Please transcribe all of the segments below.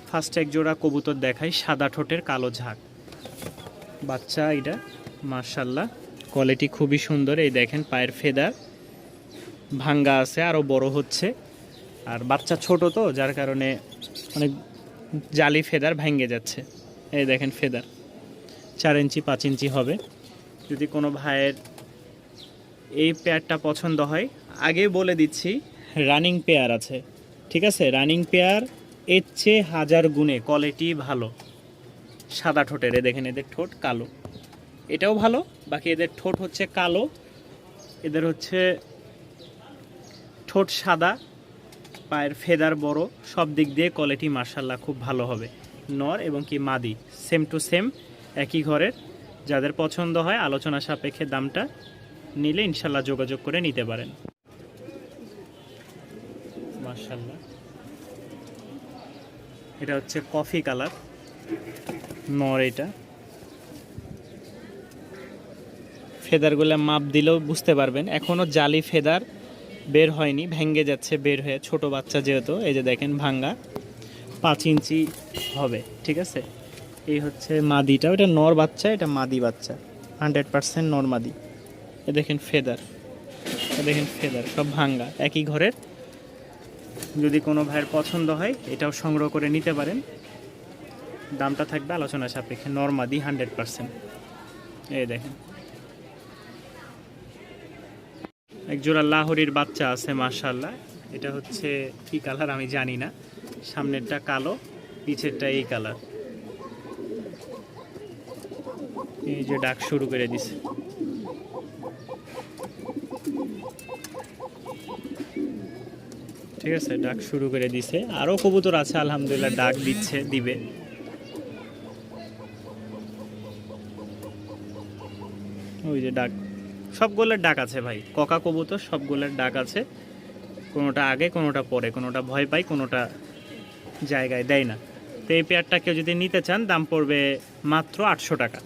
First এক জোড়া কবুতর দেখাই, সাদা ঠোঁটের কালো ঝাঁক বাচ্চা। এটা মাশাআল্লাহ কোয়ালিটি খুবই সুন্দর। এই দেখেন পায়ের ফেদার ভাঙ্গা আছে, আরও বড় হচ্ছে। আর বাচ্চা ছোট তো, যার কারণে অনেক জালি ফেদার ভেঙে যাচ্ছে। এই দেখেন ফেদার 4 ইঞ্চি 5 ইঞ্চি হবে। যদি কোনো ভাইয়ের এই পেয়ারটা পছন্দ হয়, আগে বলে দিচ্ছি রানিং পেয়ার আছে, ঠিক আছে? রানিং পেয়ার এর চেয়ে 1000 গুণে কোয়ালিটি ভালো। সাদা ঠোঁটের, দেখেন এদের ঠোঁট কালো, এটাও ভালো। বাকি এদের ঠোঁট হচ্ছে কালো, এদের হচ্ছে ঠোঁট সাদা, পায়ের ফেদার বড়, সব দিক দিয়ে কোয়ালিটি মাশাআল্লাহ খুব ভালো হবে। নর এবং কি মাদি সেম টু সেম একই ঘরের। যাদের পছন্দ হয় আলোচনা সাপেক্ষে দামটা নিলে ইনশাল্লাহ যোগাযোগ করে নিতে পারেন। মাশাআল্লাহ এটা হচ্ছে কফি কালার নর। এটা ফেদারগুলো মাপ দিলেও বুঝতে পারবেন, এখনও জালি ফেদার বের হয়নি, ভেঙে যাচ্ছে বের হয়ে, ছোট বাচ্চা যেহেতু। এই যে দেখেন ভাঙ্গা 5 ইঞ্চি হবে, ঠিক আছে? এই হচ্ছে মাদিটা, ওটা নর বাচ্চা, এটা মাদি বাচ্চা, 100% নর মাদি। এ দেখেন ফেদার, দেখেন ফেদার সব ভাঙ্গা, একই ঘরের। যদি কোনো ভাইয়ের পছন্দ হয় এটাও সংগ্রহ করে নিতে পারেন। দামটা থাকবে আলোচনা সাপেক্ষে। নর মাদি 100%। এই দেখেন এক জোড়া লাহোরির বাচ্চা আছে মাশাআল্লাহ। এটা হচ্ছে কি কালার আমি জানি না, সামনেরটা কালো, পিছেরটা এই কালার। এই যে ডাক শুরু করে দিছে, ঠিক আছে? ডাক শুরু করে দিছে। আরও কবুতর আছে আলহামদুলিল্লাহ, ডাক দিচ্ছে, দিবে। ওই যে ডাক, সবগুলোর ডাক আছে ভাই, ককা কবুতর সবগুলোর ডাক আছে। কোনোটা আগে, কোনোটা পরে, কোনোটা ভয় পায়, কোনোটা জায়গায় দেয় না। তো এই পেয়ারটা কেউ যদি নিতে চান দাম পড়বে মাত্র 800 টাকা।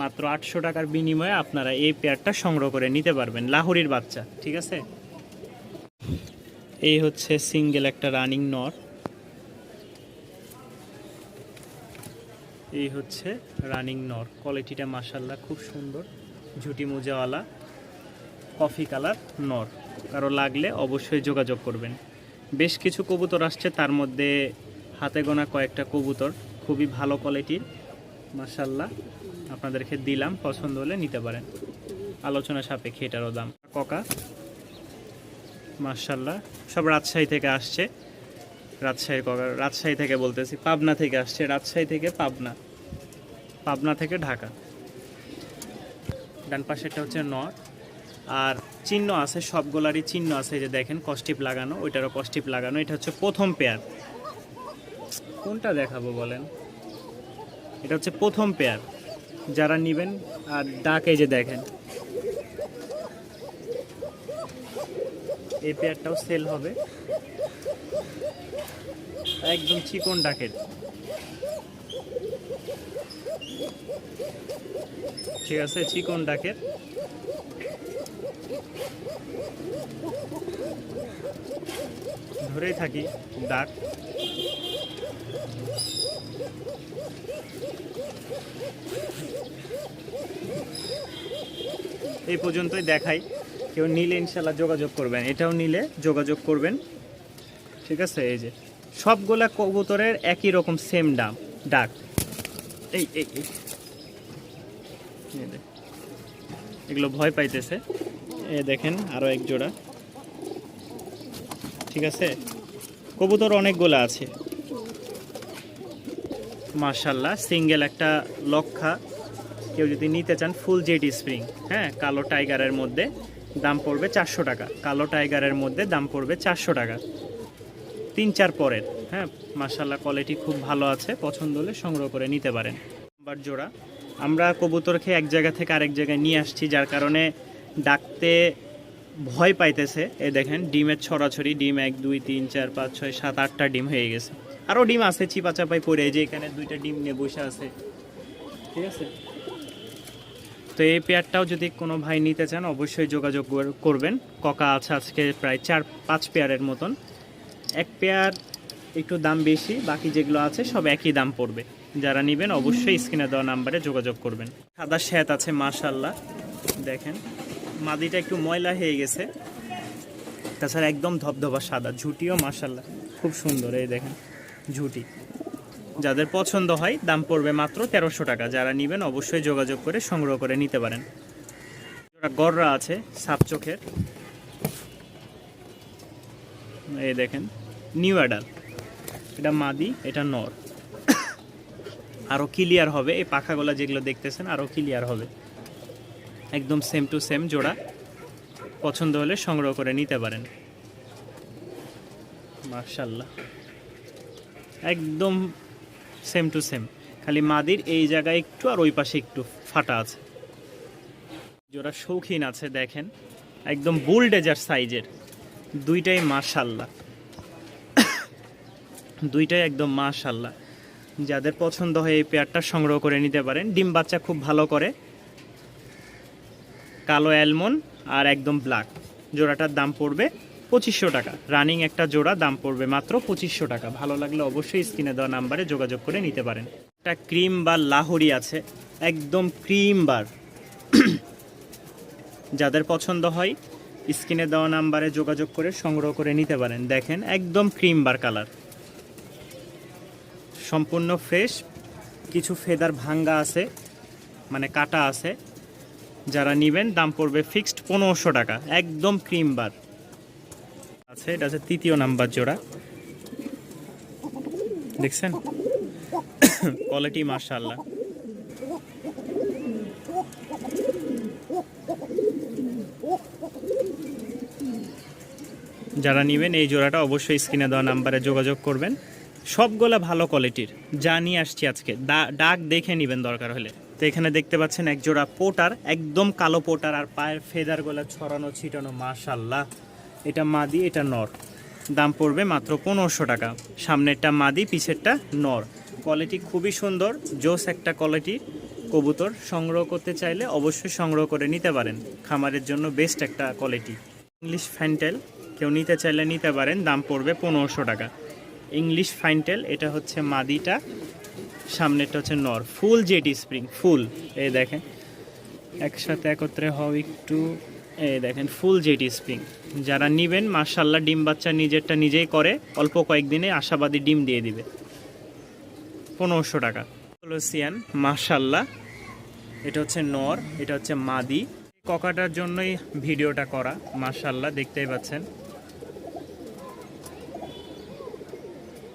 মাত্র 800 টাকার বিনিময়ে আপনারা এই পেয়ারটা সংগ্রহ করে নিতে পারবেন। লাহোরির বাচ্চা, ঠিক আছে? এই হচ্ছে সিঙ্গেল একটা রানিং নর। এই হচ্ছে রানিং নর, কোয়ালিটিটা মাশাআল্লাহ খুব সুন্দর, ঝুটি মোজাওয়ালা কফি কালার নর। কারো লাগলে অবশ্যই যোগাযোগ করবেন। বেশ কিছু কবুতর আসছে, তার মধ্যে হাতে গোনা কয়েকটা কবুতর খুবই ভালো কোয়ালিটির মাশাআল্লাহ, আপনাদেরকে দিলাম, পছন্দ হলে নিতে পারেন। আলোচনা সাপেক্ষে এটারও দাম। ককা মাশাআল্লাহ সব রাজশাহী থেকে আসছে। রাজশাহীর ককা, রাজশাহী থেকে বলতেছি, পাবনা থেকে আসছে। রাজশাহী থেকে পাবনা, পাবনা থেকে ঢাকা। ডান পাশেরটা হচ্ছে নর। আর চিহ্ন আছে, সবগুলারই চিহ্ন আছে। যে দেখেন কস্টিপ লাগানো, ওইটারও কস্টিপ লাগানো। এটা হচ্ছে প্রথম পেয়ার। কোনটা দেখাবো বলেন? এটা হচ্ছে প্রথম পেয়ার, যারা নেবেন। আর ডাক এই যে দেখেন, এই পেয়ারটাও সেল হবে। একদম চিকন ডাকের, ঠিক আছে? চিকন ডাকের। ধরেই থাকি ডাক। এই পর্যন্তই দেখাই। কেউ নিলে ইনশাল্লাহ যোগাযোগ করবেন, এটাও নিলে যোগাযোগ করবেন, ঠিক আছে? এই যে সবগুলা কবুতরের একই রকম সেম দাম, ডাক। এই এই এগুলো ভয় পাইতেছে। এ দেখেন আরও এক জোড়া, ঠিক আছে? কবুতর অনেকগুলো আছে মাশাআল্লাহ। সিঙ্গেল একটা লক্ষা, কেউ যদি নিতে চান ফুল জেড স্প্রিং, হ্যাঁ, কালো টাইগারের মধ্যে দাম পড়বে 400 টাকা। কালো টাইগারের মধ্যে দাম পড়বে 400 টাকা। 3-4 পরের, হ্যাঁ, মাশাআল্লাহ কোয়ালিটি খুব ভালো আছে। পছন্দ হলে সংগ্রহ করে নিতে পারেন। নাম্বার জোড়া আমরা কবুতরকে এক জায়গা থেকে আরেক জায়গায় নিয়ে আসছি, যার কারণে ডাকতে ভয় পাইতেছে। এই দেখেন ডিমের ছড়াছড়ি, ডিম 1 2 3 4 5 6 7 8টা ডিম হয়ে গেছে। আরও ডিম আছে চিপা চাপাই পড়ে, যে এখানে 2টা ডিম নিয়ে বসে আছে, ঠিক আছে? তো এই পেয়ারটাও যদি কোনো ভাই নিতে চান অবশ্যই যোগাযোগ করবেন। ককা আছে আজকে প্রায় 4-5 পেয়ারের মতন। এক পেয়ার একটু দাম বেশি, বাকি যেগুলো আছে সব একই দাম পড়বে। যারা নেবেন অবশ্যই স্ক্রিনে দেওয়া নাম্বারে যোগাযোগ করবেন। সাদা শ্যাত আছে মাশাআল্লাহ, দেখেন মাদিটা একটু ময়লা হয়ে গেছে, তাছাড়া একদম ধবধবা সাদা। ঝুটিও মাশাআল্লাহ খুব সুন্দর, এই দেখেন ঝুটি। যাদের পছন্দ হয় দাম পড়বে মাত্র 1300 টাকা। যারা নেবেন অবশ্যই যোগাযোগ করে সংগ্রহ করে নিতে পারেন। গররা আছে সাপ চোখের, এই দেখেন নিউ অ্যাডাল, এটা মাদি এটা নর। আরও ক্লিয়ার হবে এই পাখাগুলো যেগুলো দেখতেছেন, আরও ক্লিয়ার হবে, একদম সেম টু সেম জোড়া। পছন্দ হলে সংগ্রহ করে নিতে পারেন। মাশাআল্লাহ একদম সেম টু সেম, খালি মাদির এই জায়গায় একটু আর ওই পাশে একটু ফাটা আছে। জোড়া শৌখিন আছে, দেখেন একদম বুলডেজার সাইজের, দুইটাই মাশাআল্লাহ, দুইটাই একদম মাশাআল্লাহ। যাদের পছন্দ হয় এই পেয়ারটা সংগ্রহ করে নিতে পারেন। ডিম বাচ্চা খুব ভালো করে, কালো অ্যালমন্ড আর একদম ব্ল্যাক। জোড়াটার দাম পড়বে 2500 টাকা। রানিং একটা জোড়া, দাম পড়বে মাত্র 2500 টাকা। ভালো লাগলে অবশ্যই স্ক্রিনে দেওয়া নাম্বারে যোগাযোগ করে নিতে পারেন। একটা ক্রিম বা লাহোরি আছে, একদম ক্রিম বার। যাদের পছন্দ হয় স্ক্রিনে দেওয়া নাম্বারে যোগাযোগ করে সংগ্রহ করে নিতে পারেন। দেখেন একদম ক্রিম বার কালার, সম্পূর্ণ ফ্রেশ, কিছু ফেদার ভাঙ্গা আছে মানে কাটা আছে। যারা নেবেন দাম পড়বে ফিক্সড 1500 টাকা, একদম ক্রিম বার আছে। এটা হচ্ছে 3য় নাম্বার জোড়া, দেখছেন কোয়ালিটি মাশাআল্লাহ। যারা নেবেন এই জোড়াটা অবশ্যই স্ক্রিনে দেওয়া নাম্বারে যোগাযোগ করবেন। সবগুলা ভালো কোয়ালিটির, যা নিয়ে আসছি আজকে ডাক দেখে নেবেন দরকার হলে। তো এখানে দেখতে পাচ্ছেন এক জোড়া পোটার, একদম কালো পোটার, আর পায়ের ফেদারগুলো ছড়ানো ছিটানো মাশাআল্লাহ। এটা মাদি এটা নর, দাম পড়বে মাত্র 1500 টাকা। সামনেরটা মাদি পিছেরটা নর। কোয়ালিটি খুবই সুন্দর, জোস একটা কোয়ালিটি কবুতর। সংগ্রহ করতে চাইলে অবশ্যই সংগ্রহ করে নিতে পারেন, খামারের জন্য বেস্ট একটা কোয়ালিটি। ইংলিশ ফ্যান্টেল কেউ নিতে চাইলে নিতে পারেন, দাম পড়বে 1500 টাকা। ইংলিশ ফাইনটেল, এটা হচ্ছে মাদিটা, সামনেরটা হচ্ছে নর। ফুল জেটি স্প্রিং, ফুল, এই দেখেন একসাথে একত্রে হও একটু, এই দেখেন ফুল জেটি স্প্রিং। যারা নেবেন মাশাআল্লাহ ডিম বাচ্চা নিজেরটা নিজেই করে, অল্প কয়েকদিনে আশাবাদী ডিম দিয়ে দিবে। 1500 টাকা। লোসিয়ান মাশাআল্লাহ, এটা হচ্ছে নর, এটা হচ্ছে মাদি। ককাটার জন্যই ভিডিওটা করা মাশাআল্লাহ, দেখতেই পাচ্ছেন।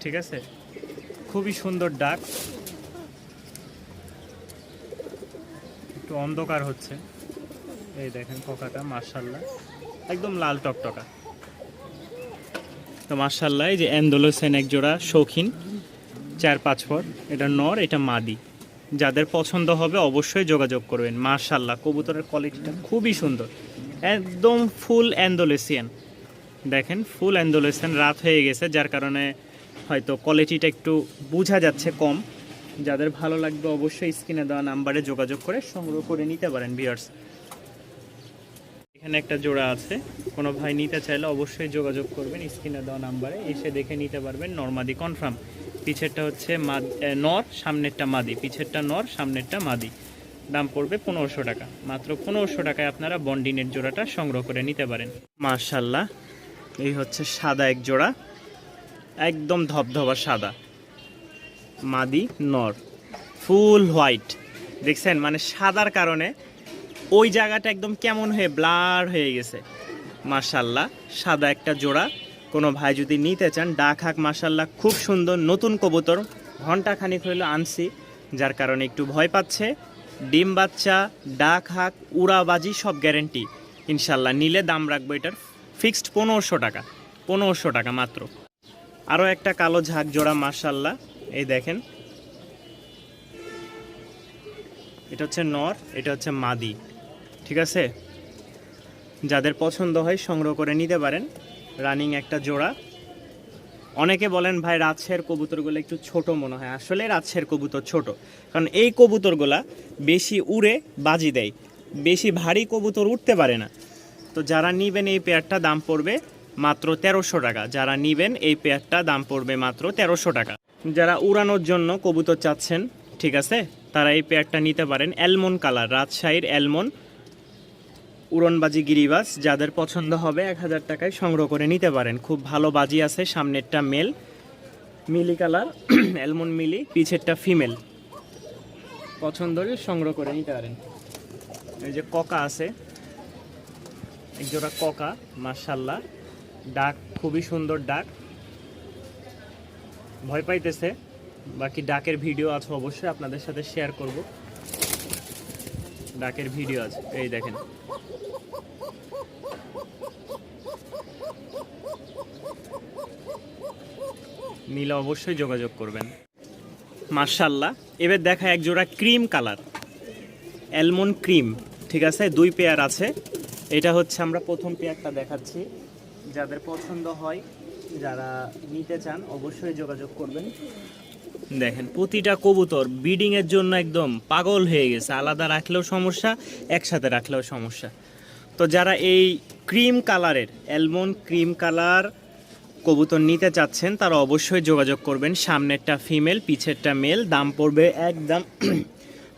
ঠিক আছে, খুবই সুন্দর ডাক, একটু অন্ধকার হচ্ছে। এই দেখেন ককাটা মাশাআল্লাহ একদম লাল টকটকা। তো মাশাআল্লাহ এই যে অ্যান্ডালুসিয়ান এক জোড়া শৌখিন 4-5 ফর, এটা নর এটা মাদি। যাদের পছন্দ হবে অবশ্যই যোগাযোগ করবেন। মাশাআল্লাহ কবুতরের কোয়ালিটিটা খুবই সুন্দর, একদম ফুল অ্যান্ডালুসিয়ান। দেখেন ফুল অ্যান্ডালুসিয়ান, রাত হয়ে গেছে যার কারণে হয়তো কোয়ালিটিটা একটু বোঝা যাচ্ছে কম। যাদের ভালো লাগবে অবশ্যই স্ক্রিনে দেওয়া নাম্বারে যোগাযোগ করে সংগ্রহ করে নিতে পারেন ভিউয়ার্স। এখানে একটা জোড়া আছে, কোনো ভাই নিতে চাইলে অবশ্যই যোগাযোগ করবেন স্ক্রিনে দেওয়া নাম্বারে, এসে দেখে নিতে পারবেন। নরমাদি কনফার্ম, পিছেরটা হচ্ছে নর, সামনেরটা মাদি। পিছেরটা নর, সামনেরটা মাদি। দাম পড়বে 1500 টাকা। মাত্র 1500 টাকায় আপনারা বন্ডিনের জোড়াটা সংগ্রহ করে নিতে পারেন। মাশাআল্লাহ এই হচ্ছে সাদা এক জোড়া, একদম ধবধবা সাদা, মাদি নর, ফুল হোয়াইট। দেখছেন মানে সাদার কারণে ওই জায়গাটা একদম কেমন হয়ে ব্লার হয়ে গেছে। মাশাআল্লাহ সাদা একটা জোড়া, কোনো ভাই যদি নিতে চান ডাক হাক মাশাআল্লাহ খুব সুন্দর। নতুন কবুতর, ঘন্টা খানিক হইলো আনছি, যার কারণে একটু ভয় পাচ্ছে। ডিম বাচ্চা, ডাক হাক, উড়াবাজি সব গ্যারেন্টি ইনশাল্লাহ। নিলে দাম রাখবো এটার ফিক্সড 1500 টাকা, 1500 টাকা মাত্র। আরও একটা কালো ঝাঁক জোড়া মাশাআল্লাহ, এই দেখেন এটা হচ্ছে নর, এটা হচ্ছে মাদি। ঠিক আছে, যাদের পছন্দ হয় সংগ্রহ করে নিতে পারেন। রানিং একটা জোড়া। অনেকে বলেন ভাই রাজশাহীর কবুতরগুলো একটু ছোট মনে হয়, আসলে রাজশাহীর কবুতর ছোট, কারণ এই কবুতরগুলা বেশি উড়ে বাজি দেয়, বেশি ভারী কবুতর উঠতে পারে না। তো যারা নিবেন এই পেয়ারটা দাম পড়বে মাত্র 1300 টাকা। যারা নেবেন এই পেয়ারটা দাম পড়বে মাত্র 1300 টাকা। যারা উড়ানোর জন্য কবুতর চাচ্ছেন, ঠিক আছে, তারা এই পেয়ারটা নিতে পারেন। অ্যালমন্ড কালার, রাজশাহীর অ্যালমন্ড উড়নবাজি গিরিবাজ, যাদের পছন্দ হবে 1000 টাকায় সংগ্রহ করে নিতে পারেন। খুব ভালো বাজি আছে, সামনেরটা মেল মিলি কালার অ্যালমন্ড মিলি, পিছেরটা ফিমেল। পছন্দ হলে সংগ্রহ করে নিতে পারেন। এই যে ককা আছে, একজোড়া ককা, মাশাআল্লাহ, ডাক খুবই সুন্দর ডাক, ভয় পাইতেছে। বাকি ডাকের ভিডিও আছে, অবশ্যই আপনাদের সাথে শেয়ার করব। ডাকের ভিডিও আছে, এই দেখেন। নিলে অবশ্যই যোগাযোগ করবেন। মাশাআল্লাহ, এবার দেখা এক জোড়া ক্রিম কালার অ্যালমন্ড ক্রিম, ঠিক আছে, 2 পেয়ার আছে। এটা হচ্ছে আমরা প্রথম পেয়ারটা দেখাচ্ছি। যাদের পছন্দ হয়, যারা নিতে চান, অবশ্যই যোগাযোগ করবেন। দেখেন প্রতিটা কবুতর ব্রিডিংয়ের জন্য একদম পাগল হয়ে গেছে। আলাদা রাখলেও সমস্যা, একসাথে রাখলেও সমস্যা। তো যারা এই ক্রিম কালারের অ্যালমন্ড ক্রিম কালার কবুতর নিতে চাচ্ছেন, তারা অবশ্যই যোগাযোগ করবেন। সামনেরটা ফিমেল, পিছেরটা মেল। দাম পড়বে একদম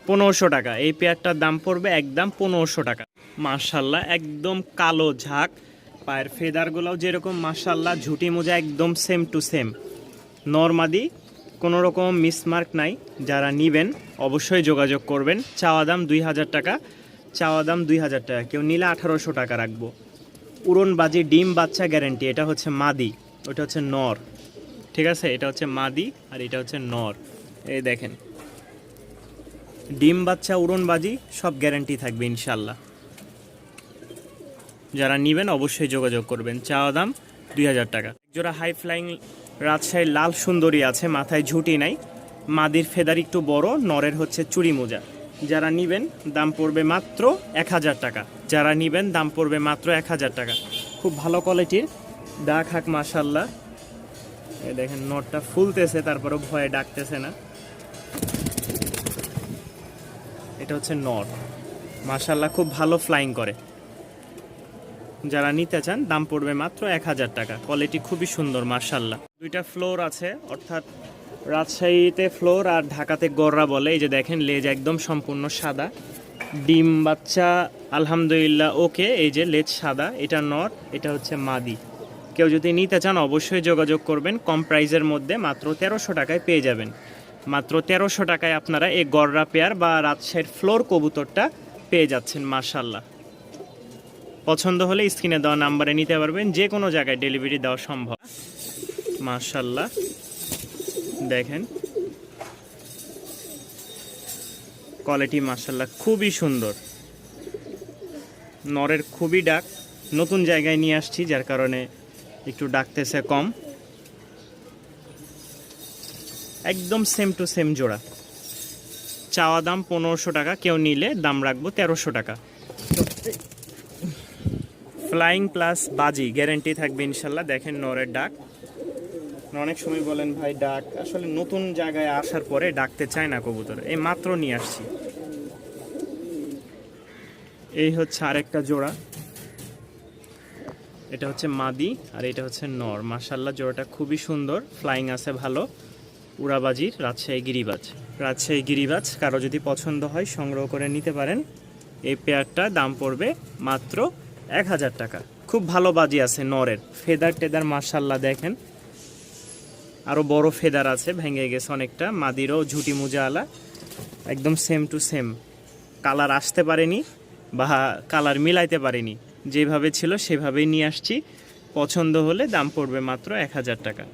1500 টাকা। এই পেয়ারটার দাম পড়বে একদম 1500 টাকা। মাশাআল্লাহ, একদম কালো ঝাঁক, পায়ের ফেদারগুলোও যেরকম মাশাআল্লাহ, ঝুটি মোজা একদম সেম টু সেম। নরমাদি, কোনো রকম মিসমার্ক নাই। যারা নেবেন অবশ্যই যোগাযোগ করবেন। চাওয়া দাম 2000 টাকা, চাওয়া দাম 2000 টাকা। কেউ নিলে 1800 টাকা রাখবো। উড়নবাজি ডিম বাচ্চা গ্যারেন্টি। এটা হচ্ছে মাদি, ওটা হচ্ছে নর, ঠিক আছে। এটা হচ্ছে মাদি আর এটা হচ্ছে নর। এই দেখেন, ডিম বাচ্চা উড়নবাজি সব গ্যারেন্টি থাকবে ইনশাল্লাহ। যারা নেবেন অবশ্যই যোগাযোগ করবেন। চাওয়া দাম 2000 টাকা। জোড়া হাই ফ্লাইং রাজশাহী লাল সুন্দরী আছে, মাথায় ঝুঁটি নাই, মাদির ফেদার একটু বড়, নরের হচ্ছে চুড়ি মোজা। যারা নেবেন দাম পড়বে মাত্র 1000 টাকা। যারা নেবেন দাম পড়বে মাত্র 1000 টাকা। খুব ভালো কোয়ালিটির ডাক হাক মাশাআল্লাহ। এই দেখেন নটটা ফুলতেছে, তারপরেও ভয়ে ডাকতেছে না। এটা হচ্ছে নর, মাশাআল্লাহ খুব ভালো ফ্লাইং করে। যারা নিতে চান দাম পড়বে মাত্র 1000 টাকা। কোয়ালিটি খুবই সুন্দর মাশাআল্লাহ। 2টা ফ্লোর আছে, অর্থাৎ রাজশাহীতে ফ্লোর আর ঢাকাতে গররা বলে। এই যে দেখেন লেজ একদম সম্পূর্ণ সাদা, ডিম বাচ্চা আলহামদুলিল্লাহ ওকে। এই যে লেজ সাদা, এটা নর, এটা হচ্ছে মাদি। কেউ যদি নিতে চান অবশ্যই যোগাযোগ করবেন। কম প্রাইজের মধ্যে মাত্র 1300 টাকায় পেয়ে যাবেন। মাত্র 1300 টাকায় আপনারা এই গররা পেয়ার বা রাজশাহীর ফ্লোর কবুতরটা পেয়ে যাচ্ছেন মাশাআল্লাহ। পছন্দ হলে স্ক্রিনে দেওয়া নাম্বারে নিতে পারবেন। যে কোনো জায়গায় ডেলিভারি দেওয়া সম্ভব। মাশাআল্লাহ, দেখেন কোয়ালিটি মাশাআল্লাহ খুবই সুন্দর। নরের খুবই ডাক, নতুন জায়গায় নিয়ে আসছি যার কারণে একটু ডাকতেছে কম। একদম সেম টু সেম জোড়া। চাওয়া দাম 1500 টাকা, কেউ নিলে দাম রাখবো 1300 টাকা। ফ্লাইং প্লাস বাজি গ্যারেন্টি থাকবে ইনশাল্লাহ। দেখেন নরের ডাক। অনেক সময় বলেন ভাই ডাক, আসলে নতুন জায়গায় আসার পরে ডাকতে চায় না কবুতর। এই মাত্র নিয়ে আসছি। এই হচ্ছে আরেকটা জোড়া, এটা হচ্ছে মাদি আর এটা হচ্ছে নর। মাশাআল্লাহ জোড়াটা খুবই সুন্দর, ফ্লাইং আছে ভালো। উড়াবাজির রাজশাহী গিরিবাজ। রাজশাহী গিরিবাজ কারো যদি পছন্দ হয় সংগ্রহ করে নিতে পারেন। এই পেয়ারটা দাম পড়বে মাত্র 1000 টাকা। খুব ভালো বাজি আছে নরের, ফেদার টেদার মাশাআল্লাহ দেখেন, আরও বড় ফেদার আছে, ভেঙে গেছে অনেকটা। মাদিরও ঝুটি মুজাওয়ালা, একদম সেম টু সেম। কালার আসতে পারেনি বা কালার মিলাইতে পারেনি, যেভাবে ছিল সেভাবেই নিয়ে আসছি। পছন্দ হলে দাম পড়বে মাত্র 1000 টাকা।